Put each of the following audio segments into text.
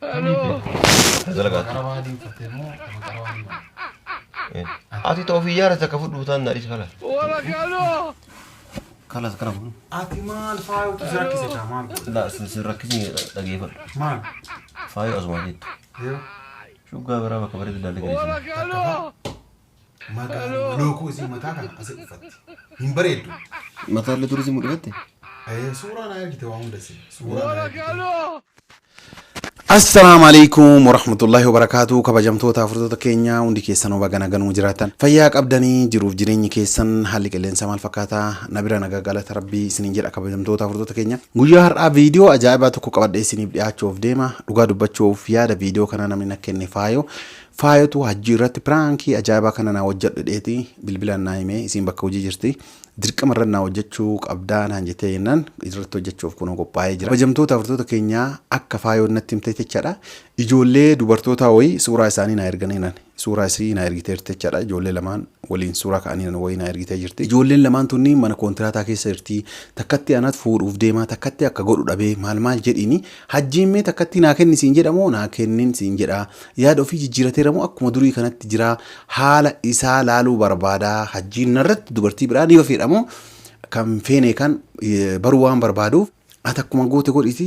الو هذا لقى قروادي فتمو قروادي أعطي توفيارة تكفل بوتان ناريس ولك الو خلاص كلام أتي مال فايو تزركي سكا مال لا سركزني دقيقة مال فاي أزمانيت يو شو قابر أبغى كبرت الله لقى ولك الو ما قالوا لوكو زي ما تاكا أسد فت ينبريدو مثلا لتوريزم مدبته أي صورة أنا يركي توامو دسي صورة ولك الو السلام عليكم ورحمة الله وبركاته كبجمتوتا فردوتا كينيا وندي كيسان وباقنا غنو جراتان فياك أبداني جروف جريني كيسان حالي كالين سامال فكاتا نبرا نغاقالة ربي سننجر كبجمتوتا فردوتا كينيا غويا هرقا فيديو أجائباتو كوكبات ديسيني بدياتشوف ديما لغا دباتشوف يادا فيديو كانانا من كيني فايو تو هجيرات برانكي أجائبا كانانا وجد ديتي بالبلا نايمي اسين بكا وجي جرتي درك مرنا وجدشوك أبدان هنجتينن إجرت وجدشوف كونو قبائي جرا بجمتوتا فردوتا كينيا أكا فايو نتمتي تشارا ijoollee dubartoota wayii suuraa isaanii na erganiinan suuraa isii na ergiteerti jechuudha ijoollee lamaan waliin suuraa ka'aniinan wayii na ergitee jirti ijoolleen lamaan tunni mana koontiraataa keessa jirti takkatti anaat fuudhuuf deemaa takkatti akka godhu dhabee maal jedhini hajjiimmee takkatti naa kenni siin jedhamoo naa kennin siin jedha yaada ofii jijjiirateeramoo akkuma durii kanatti jira haala isaa laaluu barbaadaa hajjiin narratti dubartii biraa ni fayyadamoo kan feene kan baruu waan barbaaduuf Atakkuma goote godhiti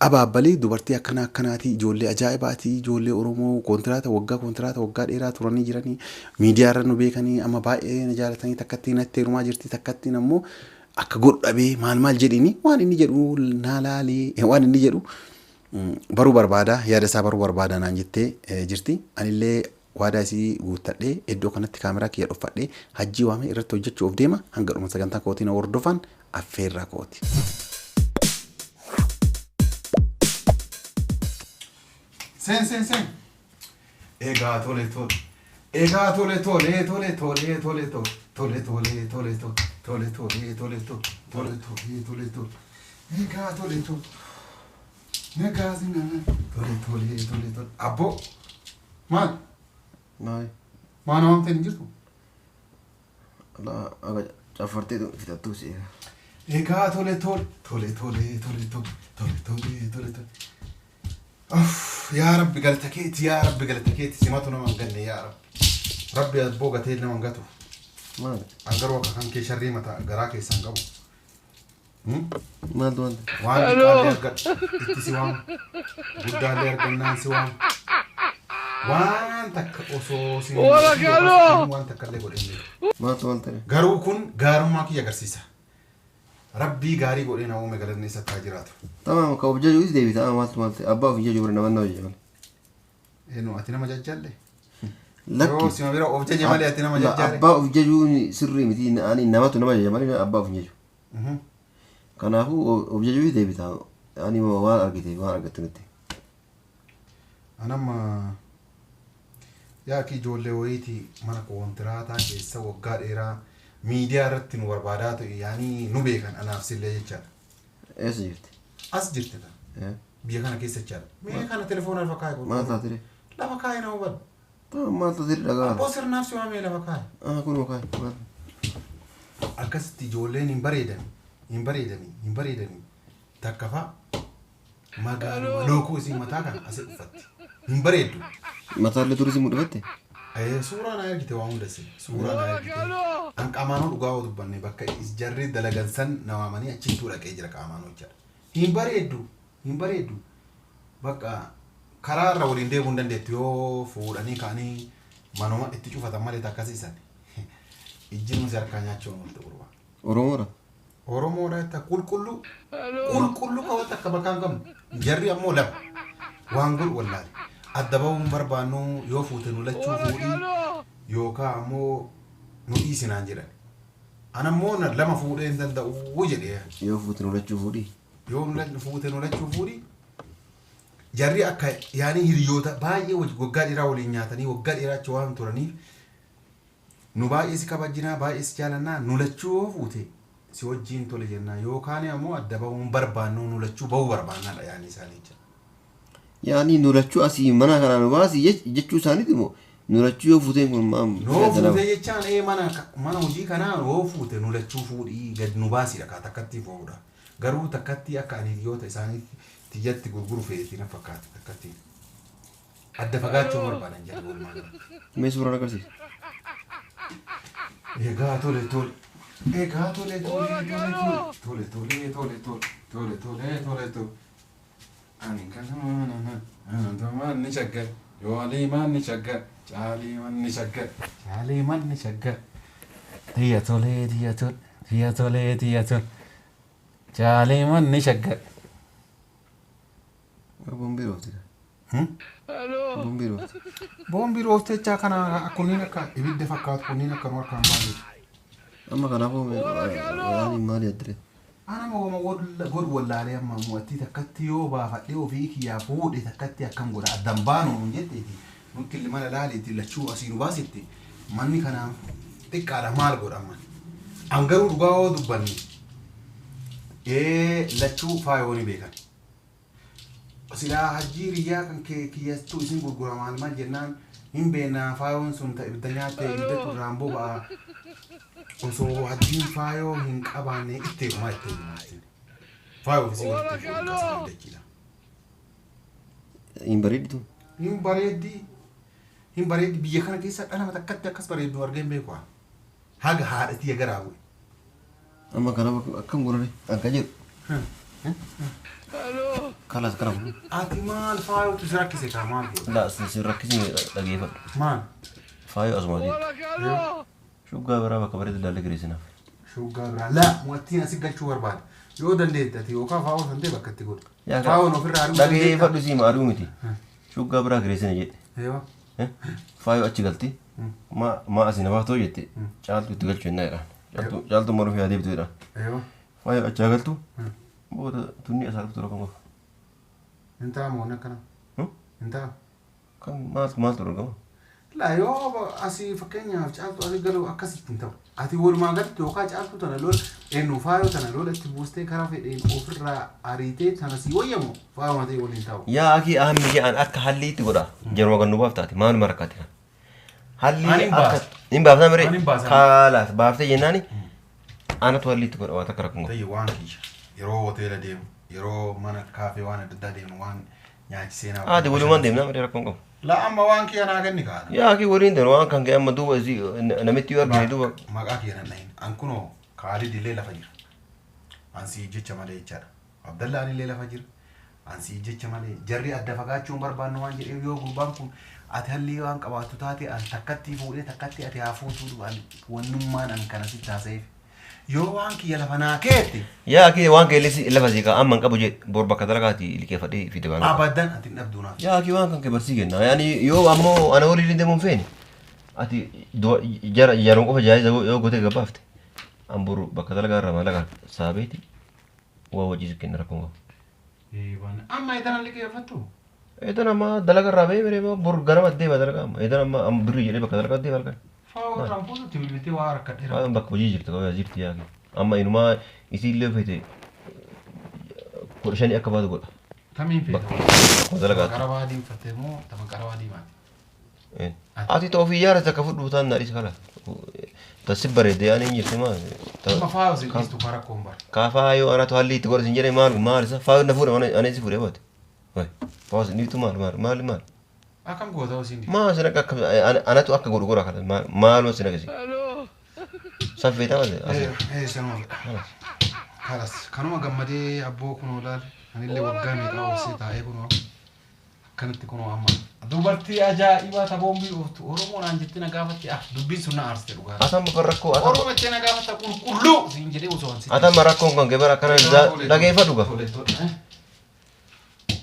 abaabbalee dubartii akkanaati ijoollee ajaa'ibaati ijoollee Oromoo kontiraata waggaa dheeraa turanii jiranii miidiyaa irra nu beekanii amma baay'ee na jaalatanii takkatti natti heerumaa jirti takkatti ammoo akka godhu dhabee maal jedhini waan inni jedhu naalaalee waan inni jedhu baruu barbaada yaada isaa baruu barbaada naan jettee jirti anillee waadaa isii guuttadhee iddoo kanatti kaameraa kiyya dhuffadhee hajjii waamee irratti hojjechuuf deema hanga dhuma sagantaa kootiin hordofan affeerraa kooti. Sen. Ega tole. Ega tole. Ega tole. Nega zina. Tole. Abbo. Man. ناي Man waan ta'in jirtu. لا أبغى أفرتي في تطوسي Ega tole. يا رب قالت كيت سمعتنا من قلني يا رب ربي أتبوغ تيلنا من قطو ما أنقروا كان كي شريمة قراكي سنقبو ما دوان وان قال اتسوام قد على يرقلنا سوام وان تك أصوصي وان تك اللي قول ما دوان ترى قارو كن قارو ماكي يقرسيسا ربي قاري قول إنا ومي قلني ستاجراتو تمام كوب جاجو إيش ديبي تمام مالت أبا في جاجو برنا من نوجي إنه أتينا مجاجل لك يو سيما بيرا أوبجا جمالي أتينا مجاجل أبا في جاجو سري متي أنا نماتو نما جمالي أبا في جاجو كان هو أوبجا إيش ديبي تمام أنا ما أرجع تنتي أنا ما يا كي جولي ويتي مانا كونتراتا كيسا وقار إيرا ميديا رتين وربادات يعني نبيكان أنا أفسي اللي يجار إيش جبت أسجلت ده بيكان كيسا جار ميكان تليفون الفكاي ما تدري لا فكاي نوبل تمام ما تدري لقى بوسر نفسي وامي لا فكاي كل مكان أكست جولين ينبريدني تكفى ما قالوا لوكو زي ما تاكا أسد فت ينبريدو ما تعرف توريزم مدبته أيه صورة أنا يركي توامو دسي صورة أنا يركي أنك أمانو لقاو دبني بكا إسجري دلقان سن نواماني أچيتو لك إجرك أمانو جر ينبريدو بكا karaa irra waliin deemuun dandeettu yoo fuudhanii kaanii manuma itti cufatan malee takkasiisan ijjiin musi harkaa nyaachuun walitti gurba. Oromoodha itti qulqulluu qawwata akka bakkaan qabnu jarri ammoo lama waan godhu wallaale adda bahuun barbaannu yoo fuute nu lachuu fuudhii yookaan ammoo nu dhiisinaan jedhan. Ana ammoo lama fuudhee hin danda'u jedhee. Yoo fuute nu lachuu fuudhii. Yoo fuute nu lachuu fuudhii. Jarri akka yaani hiriyoota baay'ee waggaa dheeraa waliin nyaatanii waggaa dheeraa achi waan turaniif nu baay'ee si kabajjinaa baay'ee si jaalannaa nu lachuu fuute si wajjin tole jennaa yookaan ammoo adda bahuun barbaannu nu lachuu bahuu barbaannaadha yaani isaanii jecha. Yaani nu lachuu asii mana kana nu baasii jechuu isaaniiti moo nu lachuu yoo fuuteen kun maam. Noo fuute jechaan mana hojii kanaa yoo fuute nu lachuu fuudhii gad nu baasiidha kaa takkatti fuudha garuu takkatti akka ani hiriyoota isaanii tijatti gurguru feetii na fakkaata takkatti adda fagaachuu barbaadan jedhu walumaa gala. Mee suuraan agarsiisa. Egaa tole tole. Egaa tole tole tole tole tole tole tole tole tole. Ani kan man ni shaggar. Yoo alii man ni shaggar. Caalii man ni shaggar. Caalii man ni shaggar. Tiyya tole tiyya tole. Tiyya tole tiyya tole. Caalii man ni shaggar. Boombii roofti. Boombii roofti. Boombii roofti jechaa kana kunniin akka ibidda fakkaatu kunniin akka nu harkaan baanee. Amma kanaafuu maali addire? Ana ma god wallaalee amma mo'attii takkatti yoo baafadhee ofii kiyyaa fuudhe takkatti akkam godha addan baanu nun jetteeti nutti illi mana laaleetti lachuu asii nu baasitti manni kanaaf xiqqaadha maal godhaman an garuu dhugaa yoo dubbanni lachuu faayoo ni beekan silaa hajjii riyyaa kan kiyyattuu isin gurguramaan maal jennaan hin beennaa faayoon sun ibidda nyaattee ibidda turraan boba'a osoo hajjiin faayoo hin qabaanne itti himaa itti himaa faayoo fi sibiilatti fuudhudha. Hin bareeddu? Hin bareeddi biyya kana keessa dhala matakkatti akkas bareeddu argeen beeku haga haadhatii agaraa bu'e. Amma kanaaf akkam godhane akka jedhu. Kalas kana. Ati maal faayootu si rakkise kaa maal godhu? Laa si rakkisni dhageeffadhu. Maal? Faayoo asumaatiitti. Shuggaa biraa bakka bareedu ilaalle gireessinaaf. Shuggaa biraa laa mo'attiin asii galchuu barbaada. Yoo dandeette ati yookaan faayoo santee bakka itti godhu. Faayoon ofirraa arguu dandeetta. Dhageeffadhu sii maaduu miti. Shuggaa biraa gireessina jedhe. Faayoo achi galti. Maa asii namaaf ta'u jette. Caaltu itti galchu jennaa jedhaan. Caaltu maruuf yaadee bitu jedhaan. Faayoo achaa galtu. Booda tunni asaa galtu rakkoon qofa. Hin taa'amu waan akkana. Hin taa'amu. Kan maaltu argama? Laa yoo asii fakkeenyaaf caaltu asii galuu akkasitti hin ta'u. Ati walumaa galatti yookaan caaltu tana lola eenyu faayoo tana lola itti buustee karaa fedheen ofirraa ariitee tana sii wayyamu faayoo matee waliin ta'u. Yaa akii ahamni jedhan akka halli itti godha. Jaruma kan nu baaftaati. Maaluma rakkaati kan. Halli akka hin baaftaa miree kaalaas baaftee jennaani anatu halli itti godha waan akka rakkoon ta'e waan kiyya yeroo hoteela deemu yeroo mana kaafee waan adda addaa deemu waan nyaachisee naa. Ati walumaan deemnaa miree rakkoon qabu. La amma waan kiyya naa kenni kaana. Yaa akii waliin deemu waan kan ka'e amma duuba namitti yoo argine duuba. Maqaa kiyya nan dhahin an kunoo Kaalid illee lafa jira. An sii jecha malee jechaadha. Abdallaan illee lafa jira. An sii jecha malee jarri adda fagaachuun barbaannu waan jedheef yoo gurbaan kun ati halli waan qabaattu taate an takkatti fuudhee takkatti ati haa fuutuu wannummaan an kana sitti haasa'eef. Yoo waan kiyya lafa naa keetti. Yaa akii waan ka'e lafa siiqaa amma hin qabu jedhe bor bakka dalagaati liqeeffadhee fide baana. Abaddan ati hin dhabduu naaf. Yaa akii waan kan ka'e barsii kenna. Yaani yoo ammoo ana waliin deemuun feeni. Ati jaroon qofa jaayiza yoo gootee gabbaafte. An bor bakka dalagaa irraa maallaqa saabeeti waa hojiis kenna rakkoon qabu. Amma eedana liqeeffattu. Eedana amma dalagaa irraa ba'ee miree bor ganama deema dalagaa amma eedana amma birrii jedhee bakka dalagaa deema halkan. Faawoo raamfuutu tibilitee waa rakkadheera. Faawoo bakka hojii jirti qabaa jirti yaa amma inumaa isii illee feete 15 akka baatu godha. Kamiin feete? Bakka dalagaa. Qarabaa adii uffattee moo tapha qarabaa adii maati? Ati ta'uu fi yaara takka fudhu taan naadhis kala. Tassi bareedee ani hin jirti maal. Amma faayoo si dhiistu fara koombar. Kaafaa yoo anatu halli itti godha sin jedhee maal isa faayoo na fuudha ani si fuudhee baate. Faayoo sin dhiistu maal. Akkam goota hoosiin dhiistu. Maa sin akka anatu akka godhu godha kana maaloo sin akkasi. Saffeetaa malee. Sanuma fedha. Kalas kanuma gammadee abboo kunoo laal anillee waggaa meeqaa hoosee taa'ee kunoo akkanatti kunoo amma. Dubartii ajaa'ibaa taboombii ooftu Oromoodhaan jettee na gaafatti dubbiin sun na aarsite dhugaa. Atam rakkoo. Oromoo jettee na gaafatta qulqulluu siin jedhee osoo ansi. Atam rakkoon kan gebara kana dhageeffadhu gaa.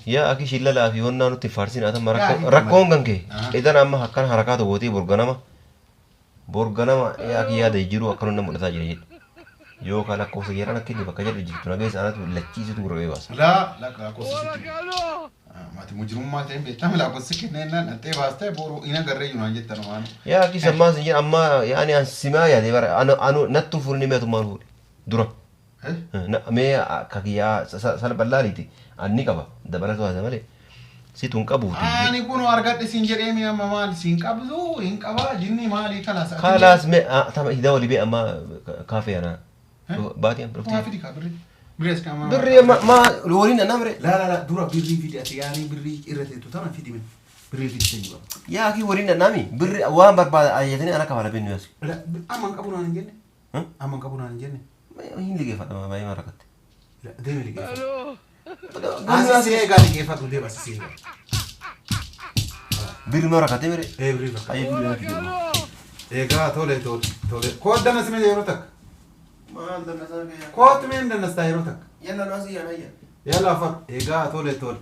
Yaa akii shillalaa fi honnaa nutti faarsin atam rakkoon kan kee idan amma akkan harakaatu gootee borganama yaa akii yaada jiru akkanuma nama mul'ataa jira jedhe. Yoo kan lakkoofsa yeeran akka inni bakka jedhu jirtu nageessa anatu lachiisitu gurra baasa. Laa lakkoofsa mati mujrummaa ta'een beekama lakkoofsi kenneen dhaqxee baastee boru ina garree yunaan jettan waan. Yaa akii sammaa sin jedha amma yaani an simaa yaadee bara anu nattu fuudhni meetummaan fuudhe dura. Mee kakiyyaa salphallaaliiti anni qaba dabalatu haasa malee situn qabuuti. Ani kun argadhe siin jedhee mi amma maal siin qabdu hin qabaa jinni maali kalaas. Kalaas mee tama hidaa walii bee amma kaafee ana baatiyaan biroftii. Waa fidi kaa birri. Birri as kaamaa. Birri ma waliin anaa birri. La dura birri fidi ati yaani birri irra teetu tana fidi min. بريد السنجوا يا أخي ورينا نامي بر وان بربا أيتني أنا كفاله بيني بس لا أمان قبونا نجنة أمان قبونا نجنة ما هي اللي كيف ما هي مرقت لا دايما اللي كيف الو أساسي قال كيف هتقول بس سيء بير مرقت بير إيه بريد أي بير الو إيه قا تولي كود ده نسمي يروتك ما عندنا سامي كود من ده نستايروتك يلا ناسي أنا هي يلا فك إيه قا تولي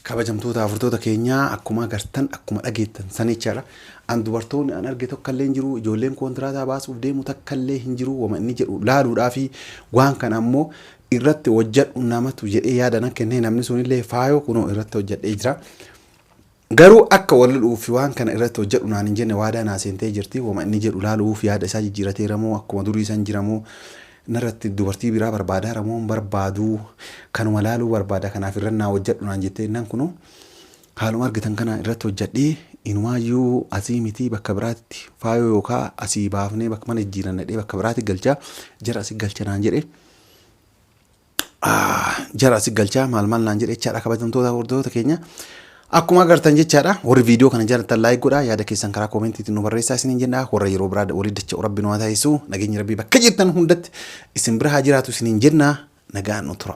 kabajamtoota afurtoota keenyaa akkuma agartan akkuma dhageettan sanichaadha. An dubartoonni an arge tokko illee hin jiru, ijoolleen koontiraataa baasuuf deemu takka illee hin jiru. Wama inni jedhu laaluudhaa fi waan kana ammoo irratti hojjedhu namatu jedhee yaada na kennee namni sunillee faayoo kunoo irratti hojjedhee jira. Garuu akka wal dhuuf waan kana irratti hojjedhu naan hin jenne waadaa naa seentee jirti. Wama inni jedhu laaluuf yaada isaa jijjiirateeramoo akkuma durii san jiramoo narratti dubartii biraa barbaadaa ramoon barbaaduu kanuma laaluu barbaada kanaaf irrannaa hojjedhu naan jettee nan kunoo haaluma argitan kana irratti hojjedhee inumaayyuu asii miti bakka biraatti faayoo yookaan asii baafnee bakka mana jijjiirannadhee bakka biraatti galchaa jara asii galcha naan jedhe jara asii galchaa maal naan jedhe jechaadha kabajamtoota hordoftoota keenya. Akkuma agartan jechaadha warri viidiyoo kana jaalatan laayik godhaa yaada keessan karaa koomentiitiin nu barreessaa isiniin jenna warra yeroo biraa walii dacha rabbi nu haa taasisu nageenyi rabbii bakka jirtan hundatti isin bira haa jiraatu isiniin jenna nagaan nu tura.